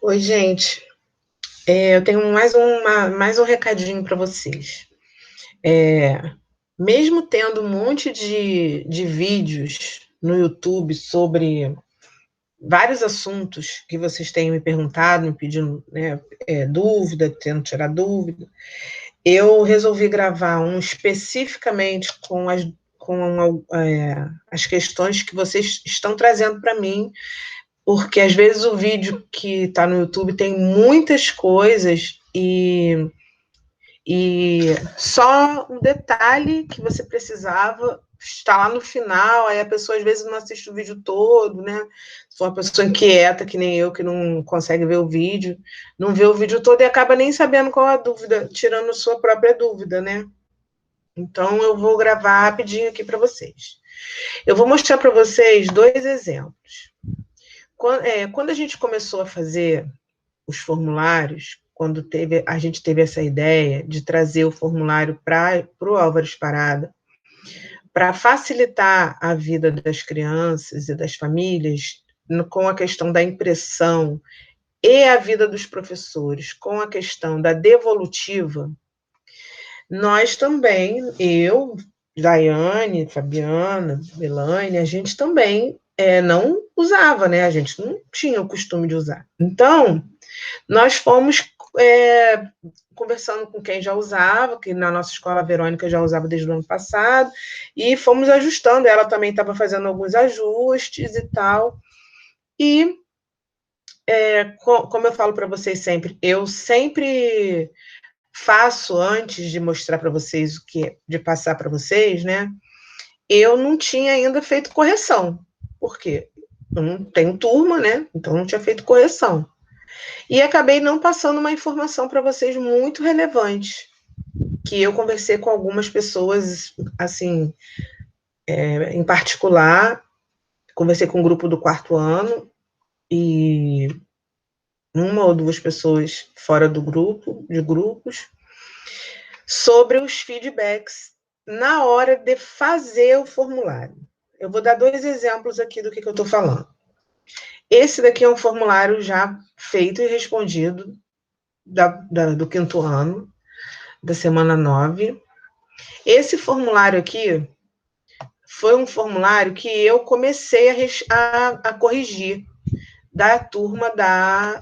Oi, gente. Eu tenho mais um recadinho para vocês. É, Mesmo tendo um monte de vídeos no YouTube sobre vários assuntos que vocês têm me perguntado, me pedindo, né, dúvida, tendo tirar dúvida, eu resolvi gravar um especificamente com as questões que vocês estão trazendo para mim, porque às vezes o vídeo que está no YouTube tem muitas coisas e só um detalhe que você precisava está lá no final, aí a pessoa às vezes não assiste o vídeo todo, né? Se for uma pessoa inquieta, que nem eu, que não consegue ver o vídeo, não vê o vídeo todo e acaba nem sabendo qual a dúvida, tirando sua própria dúvida, né? Então eu vou gravar rapidinho aqui para vocês. Eu vou mostrar para vocês dois exemplos. Quando a gente começou a fazer os formulários, quando a gente teve essa ideia de trazer o formulário para o Álvares Parada, para facilitar a vida das crianças e das famílias, com a questão da impressão e a vida dos professores, com a questão da devolutiva, nós também, eu, Daiane, Fabiana, Elaine, a gente também não usava, né? A gente não tinha o costume de usar. Então, nós fomos conversando com quem já usava, que na nossa escola a Verônica já usava desde o ano passado, e fomos ajustando. Ela também estava fazendo alguns ajustes e tal. E, como eu falo para vocês sempre, eu sempre faço antes de mostrar para vocês o que, de passar para vocês, né? Eu não tinha ainda feito correção. Por quê? Eu não tenho turma, né? Então não tinha feito correção. E acabei não passando uma informação para vocês muito relevante, que eu conversei com algumas pessoas, assim, em particular, conversei com o grupo do quarto ano e uma ou duas pessoas fora do grupo, de grupos, sobre os feedbacks na hora de fazer o formulário. Eu vou dar dois exemplos aqui do que eu estou falando. Esse daqui é um formulário já feito e respondido do quinto ano, da semana 9. Esse formulário aqui foi um formulário que eu comecei a corrigir da turma da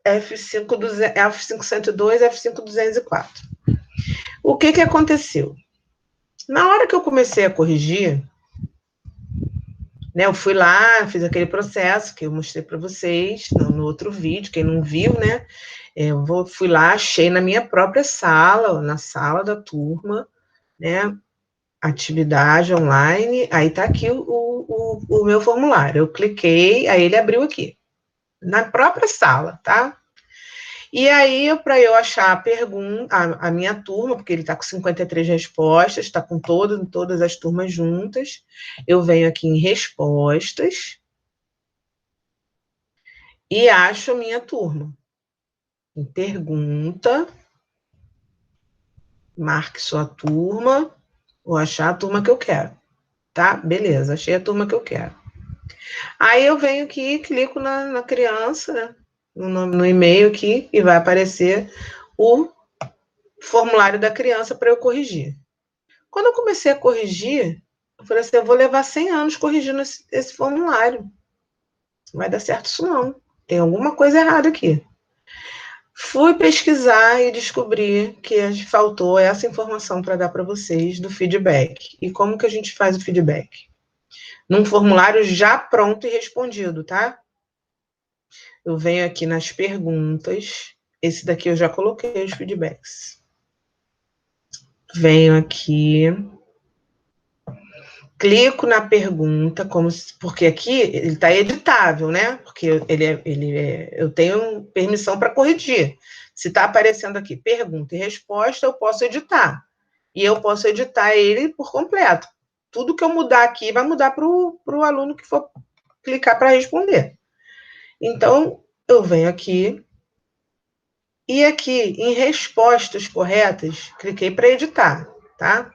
F502, F5204. O que aconteceu? Na hora que eu comecei a corrigir, né, eu fui lá, fiz aquele processo que eu mostrei para vocês no outro vídeo, quem não viu, né? Fui lá, achei na minha própria sala, na sala da turma, né? Atividade online, aí tá aqui o meu formulário. Eu cliquei, aí ele abriu aqui, na própria sala, tá? E aí, para eu achar a pergunta, a minha turma, porque ele está com 53 respostas, está com todas as turmas juntas, eu venho aqui em respostas e acho a minha turma. Em pergunta, marque sua turma, vou achar a turma que eu quero, tá? Beleza, achei a turma que eu quero. Aí eu venho aqui, clico na criança, né? No e-mail aqui, e vai aparecer o formulário da criança para eu corrigir. Quando eu comecei a corrigir, eu falei assim, eu vou levar 100 anos corrigindo esse formulário. Não vai dar certo isso não. Tem alguma coisa errada aqui. Fui pesquisar e descobri que faltou essa informação para dar para vocês do feedback. E como que a gente faz o feedback? Num formulário já pronto e respondido, tá? Eu venho aqui nas perguntas. Esse daqui eu já coloquei os feedbacks. Venho aqui, clico na pergunta, porque aqui ele está editável, né? Porque eu tenho permissão para corrigir. Se está aparecendo aqui pergunta e resposta, eu posso editar. E eu posso editar ele por completo. Tudo que eu mudar aqui vai mudar para o aluno que for clicar para responder. Então, eu venho aqui e aqui em respostas corretas, cliquei para editar, tá?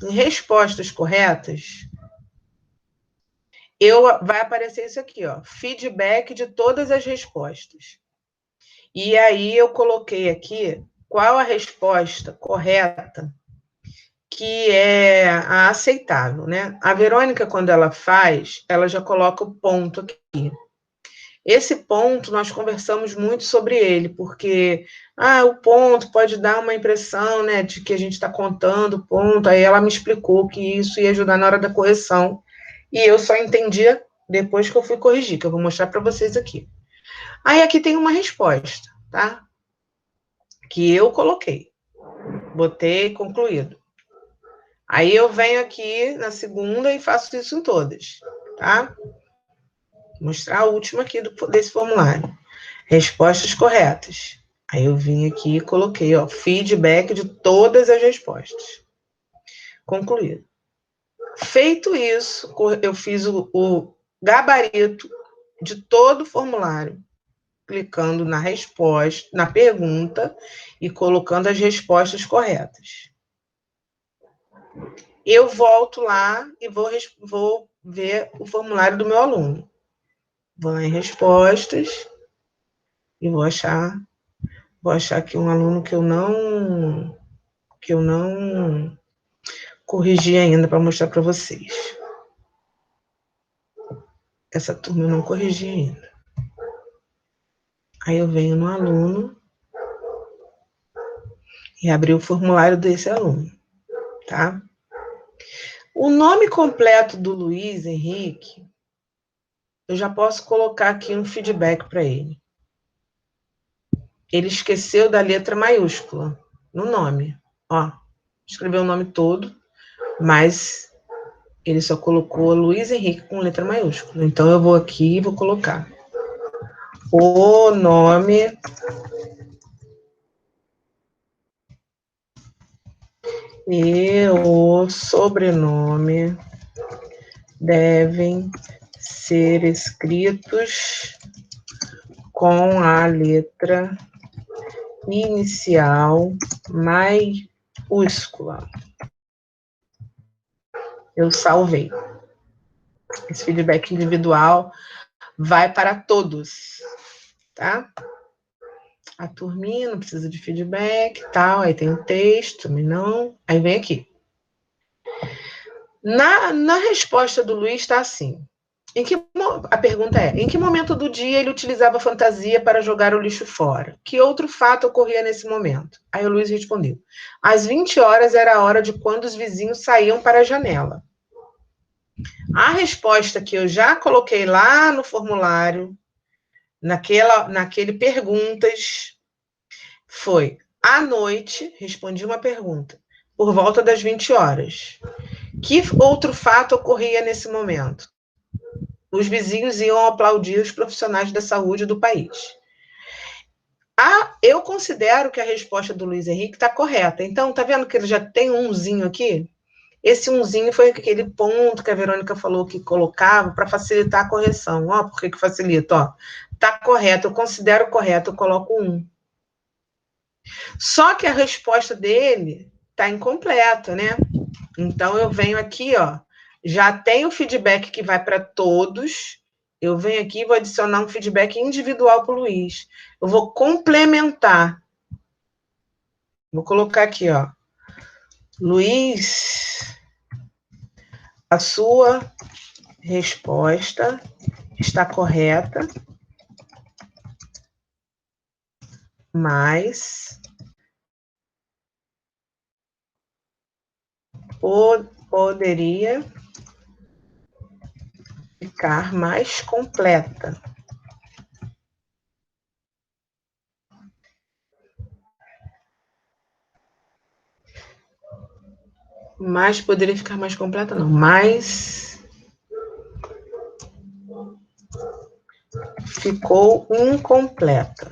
Em respostas corretas, vai aparecer isso aqui, ó, feedback de todas as respostas. E aí eu coloquei aqui qual a resposta correta que é a aceitável, né? A Verônica, quando ela faz, ela já coloca o ponto aqui. Esse ponto, nós conversamos muito sobre ele, porque o ponto pode dar uma impressão, né, de que a gente está contando o ponto. Aí ela me explicou que isso ia ajudar na hora da correção. E eu só entendia depois que eu fui corrigir, que eu vou mostrar para vocês aqui. Aí aqui tem uma resposta, tá? Que eu coloquei. Botei concluído. Aí eu venho aqui na segunda e faço isso em todas, tá? Vou mostrar a última aqui desse formulário. Respostas corretas. Aí eu vim aqui e coloquei, ó, feedback de todas as respostas. Concluído. Feito isso, eu fiz o gabarito de todo o formulário, clicando na resposta, na pergunta e colocando as respostas corretas. Eu volto lá e vou ver o formulário do meu aluno. Vou lá em respostas e vou achar aqui um aluno que eu não corrigi ainda para mostrar para vocês. Essa turma eu não corrigi ainda. Aí eu venho no aluno e abri o formulário desse aluno, tá? O nome completo do Luiz Henrique, eu já posso colocar aqui um feedback para ele. Ele esqueceu da letra maiúscula no nome. Ó, escreveu o nome todo, mas ele só colocou Luiz Henrique com letra maiúscula. Então, eu vou aqui e vou colocar o nome e o sobrenome devem ser escritos com a letra inicial maiúscula. Eu salvei. Esse feedback individual vai para todos, tá? A turminha não precisa de feedback, tal. Aí tem o texto, também não. Aí vem aqui. Na resposta do Luiz está assim. A pergunta é: em que momento do dia ele utilizava a fantasia para jogar o lixo fora? Que outro fato ocorria nesse momento? Aí o Luiz respondeu: às 20 horas era a hora de quando os vizinhos saíam para a janela. A resposta que eu já coloquei lá no formulário, naquele perguntas, foi: à noite, respondi uma pergunta, por volta das 20 horas. Que outro fato ocorria nesse momento? Os vizinhos iam aplaudir os profissionais da saúde do país. Eu considero que a resposta do Luiz Henrique está correta. Então, tá vendo que ele já tem um umzinho aqui? Esse umzinho foi aquele ponto que a Verônica falou que colocava para facilitar a correção. Ó, por que facilita? Ó, tá correto, eu considero correto, eu coloco 1. Só que a resposta dele está incompleta, né? Então, eu venho aqui, ó, já tem o feedback que vai para todos. Eu venho aqui e vou adicionar um feedback individual para o Luiz. Eu vou complementar. Vou colocar aqui, ó. Luiz, a sua resposta está correta, mas poderia ficar mais completa. Mas poderia ficar mais completa, não. Mas ficou incompleta.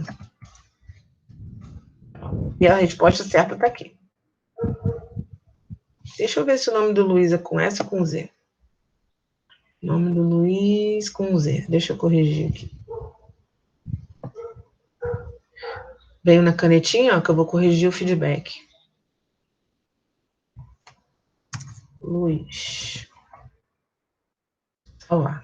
E a resposta certa está aqui. Deixa eu ver se o nome do Luiz é com S ou com Z. Nome do Luiz com Z. Deixa eu corrigir aqui. Veio na canetinha, ó, que eu vou corrigir o feedback. Luiz. Olha lá.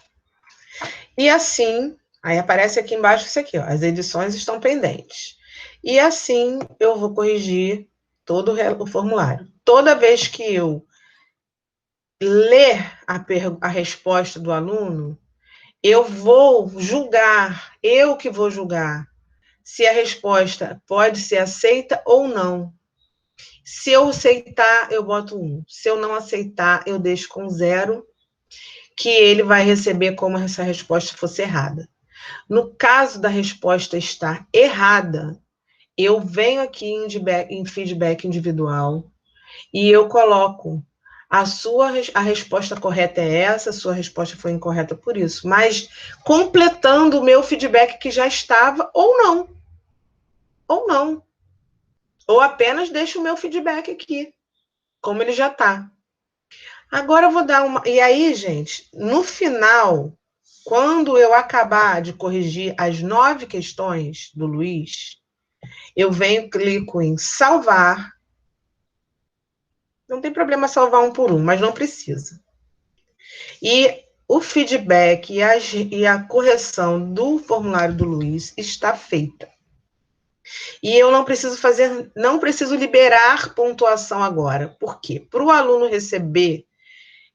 E assim, Aí aparece aqui embaixo isso aqui, ó, as edições estão pendentes. E assim eu vou corrigir todo o formulário. Toda vez que eu ler a resposta do aluno, eu vou julgar, eu que vou julgar, se a resposta pode ser aceita ou não. Se eu aceitar, eu boto 1. Se eu não aceitar, eu deixo com 0, que ele vai receber como se essa resposta fosse errada. No caso da resposta estar errada, eu venho aqui em feedback individual e eu coloco a resposta correta é essa, a sua resposta foi incorreta por isso, mas completando o meu feedback que já estava, ou não. Ou não. Ou apenas deixo o meu feedback aqui, como ele já está. Agora eu vou dar uma... E aí, gente, no final, quando eu acabar de corrigir as 9 questões do Luiz, eu venho, clico em salvar. Não tem problema salvar um por um, mas não precisa. E o feedback e a correção do formulário do Luiz está feita. E eu não preciso liberar pontuação agora. Por quê? Para o aluno receber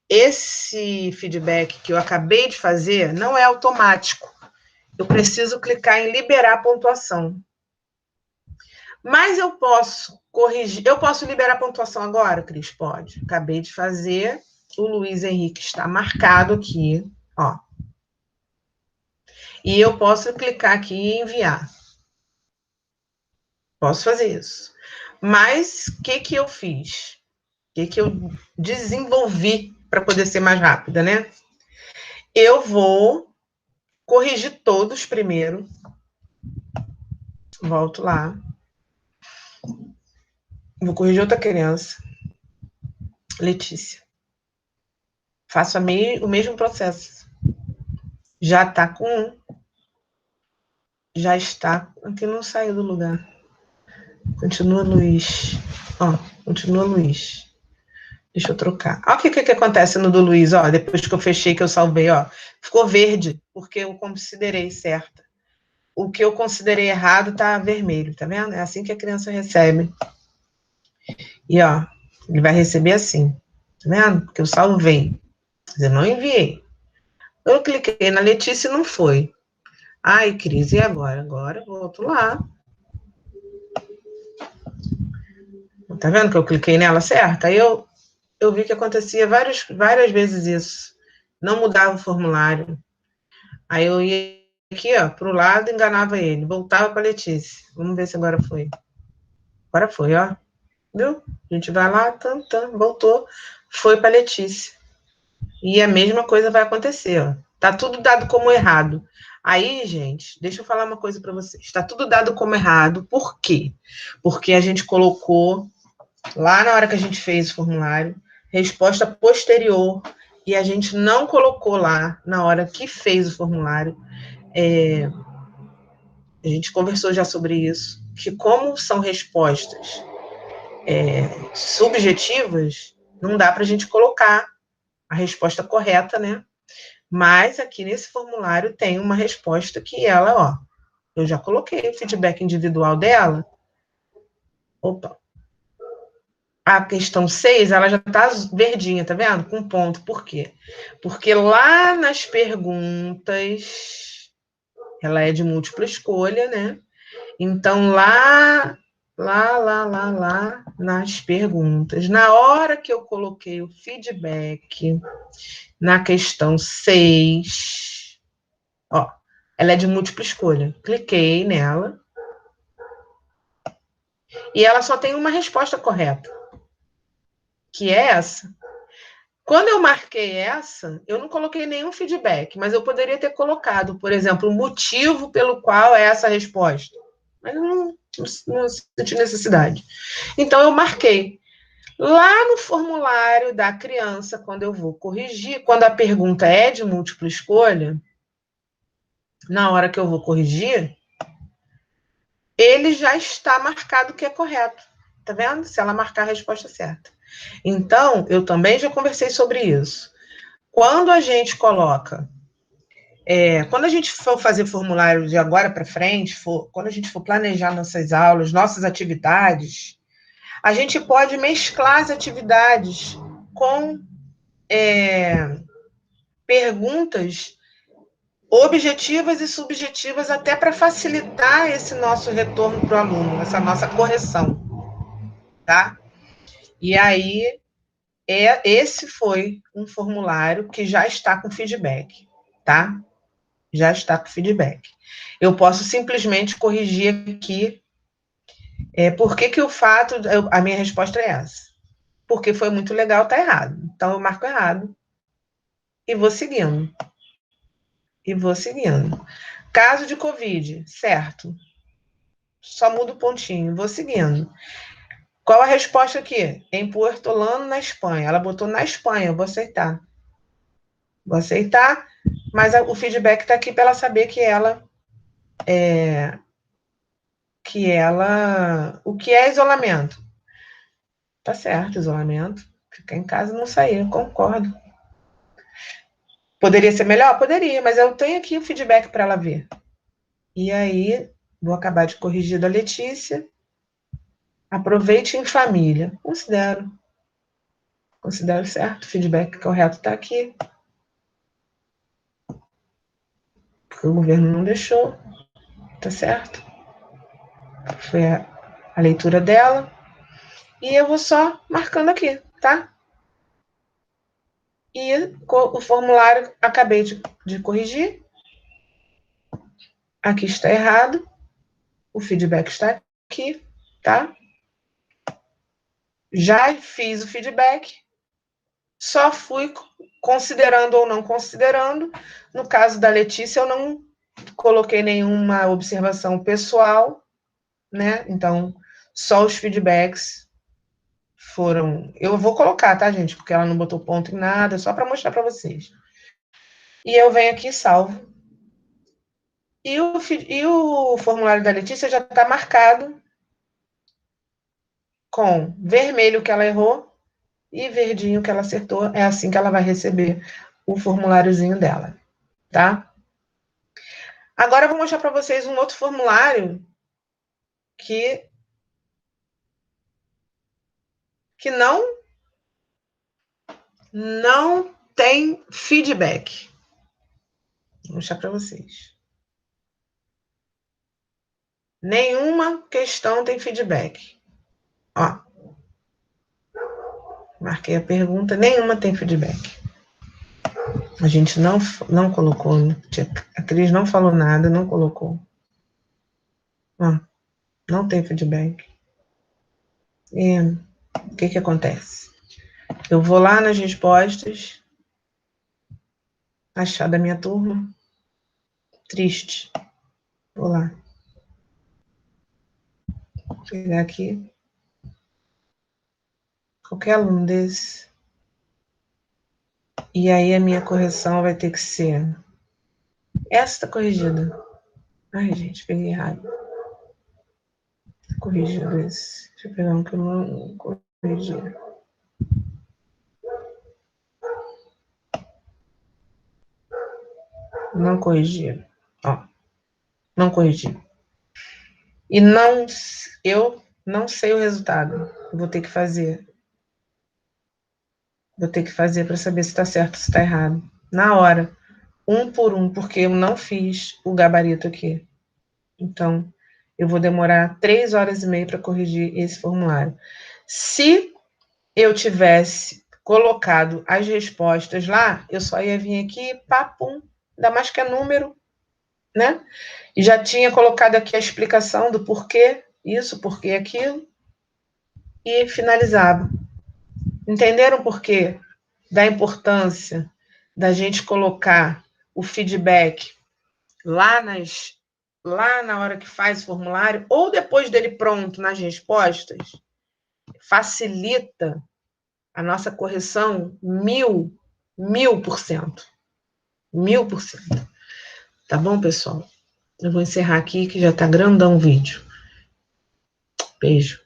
esse feedback que eu acabei de fazer, não é automático. Eu preciso clicar em liberar pontuação. Mas eu posso corrigir. Eu posso liberar pontuação agora, Cris? Pode. Acabei de fazer. O Luiz Henrique está marcado aqui, ó. E eu posso clicar aqui e enviar. Posso fazer isso. Mas o que eu fiz? O que eu desenvolvi para poder ser mais rápida, né? Eu vou corrigir todos primeiro. Volto lá. Vou corrigir outra criança. Letícia. Faço o mesmo processo. Já está com 1. Já está. Aqui não saiu do lugar. Continua Luiz. Ó, continua Luiz. Deixa eu trocar. Olha o que acontece no do Luiz, ó. Depois que eu fechei, que eu salvei, ó. Ficou verde, porque eu considerei certa. O que eu considerei errado tá vermelho, tá vendo? É assim que a criança recebe. E, ó, ele vai receber assim. Tá vendo? Porque eu salvei. Mas eu não enviei. Eu cliquei na Letícia e não foi. Ai, Cris, e agora? Agora eu volto lá. Tá vendo que eu cliquei nela certa? Aí eu vi que acontecia várias vezes isso. Não mudava o formulário. Aí eu ia aqui, ó, pro lado, enganava ele. Voltava para Letícia. Vamos ver se agora foi. Agora foi, ó. Viu? A gente vai lá, voltou. Foi para Letícia. E a mesma coisa vai acontecer, ó. Tá tudo dado como errado. Aí, gente, deixa eu falar uma coisa para vocês. Tá tudo dado como errado. Por quê? Porque a gente colocou lá na hora que a gente fez o formulário, resposta posterior, e a gente não colocou lá na hora que fez o formulário. A gente conversou já sobre isso, que como são respostas subjetivas, não dá para a gente colocar a resposta correta, né? Mas aqui nesse formulário tem uma resposta que ela, ó, eu já coloquei o feedback individual dela. Opa. A questão 6, ela já está verdinha, tá vendo? Com ponto. Por quê? Porque lá nas perguntas, ela é de múltipla escolha, né? Então, lá nas perguntas, na hora que eu coloquei o feedback, na questão 6, ó, ela é de múltipla escolha. Cliquei nela. E ela só tem uma resposta correta, que é essa. Quando eu marquei essa, eu não coloquei nenhum feedback, mas eu poderia ter colocado, por exemplo, o motivo pelo qual é essa resposta. Mas eu não senti necessidade. Então, eu marquei. Lá no formulário da criança, quando eu vou corrigir, quando a pergunta é de múltipla escolha, na hora que eu vou corrigir, ele já está marcado que é correto. Tá vendo? Se ela marcar a resposta certa. Então, eu também já conversei sobre isso. Quando a gente coloca Quando a gente for fazer formulário de agora para frente, quando a gente for planejar nossas aulas, nossas atividades, a gente pode mesclar as atividades com perguntas objetivas e subjetivas, até para facilitar esse nosso retorno para o aluno, essa nossa correção, tá? E aí, esse foi um formulário que já está com feedback, tá? Já está com feedback. Eu posso simplesmente corrigir aqui. Por que o fato... a minha resposta é essa. Porque foi muito legal, tá errado. Então, eu marco errado. E vou seguindo. Caso de Covid, certo. Só mudo o pontinho, vou seguindo. Qual a resposta aqui? Em Puertolano, na Espanha. Ela botou na Espanha, eu vou aceitar. Vou aceitar, mas o feedback está aqui para ela saber que ela... O que é isolamento? Tá certo, isolamento. Ficar em casa e não sair, eu concordo. Poderia ser melhor? Poderia, mas eu tenho aqui o feedback para ela ver. E aí, vou acabar de corrigir da Letícia. Aproveite em família. Considero certo, o feedback correto está aqui. Porque o governo não deixou, tá certo? Foi a leitura dela. E eu vou só marcando aqui, tá? E o formulário acabei de corrigir. Aqui está errado. O feedback está aqui, tá? Já fiz o feedback. Só fui considerando ou não considerando. No caso da Letícia, eu não coloquei nenhuma observação pessoal, né? Então, só os feedbacks foram... Eu vou colocar, tá, gente? Porque ela não botou ponto em nada, só para mostrar para vocês. E eu venho aqui e salvo. E o formulário da Letícia já está marcado com vermelho que ela errou e verdinho que ela acertou. É assim que ela vai receber o formuláriozinho dela, tá? Agora eu vou mostrar para vocês um outro formulário que não tem feedback. Vou mostrar para vocês. Nenhuma questão tem feedback. Ó. Marquei a pergunta, nenhuma tem feedback. A gente não colocou, né? A Cris não falou nada, não colocou. Ó, não tem feedback. E o que acontece? Eu vou lá nas respostas, achar da minha turma. Triste. Vou lá. Vou pegar aqui. Qualquer aluno desse. E aí a minha correção vai ter que ser essa corrigida. Ai, gente, peguei errado. Corrigido esse. Deixa eu pegar um que eu não corrigi. Não corrigi. Ó. Não corrigi. E eu não sei o resultado. Eu vou ter que fazer. Vou ter que fazer para saber se está certo ou se está errado. Na hora. Um por um, porque eu não fiz o gabarito aqui. Então, eu vou demorar 3 horas e meia para corrigir esse formulário. Se eu tivesse colocado as respostas lá, eu só ia vir aqui, papum, ainda mais que é número, né? E já tinha colocado aqui a explicação do porquê isso, porquê aquilo, e finalizava. Entenderam por quê? Da importância da gente colocar o feedback lá na hora que faz o formulário, ou depois dele pronto nas respostas, facilita a nossa correção 1000%. 1000%. Tá bom, pessoal? Eu vou encerrar aqui, que já tá grandão o vídeo. Beijo.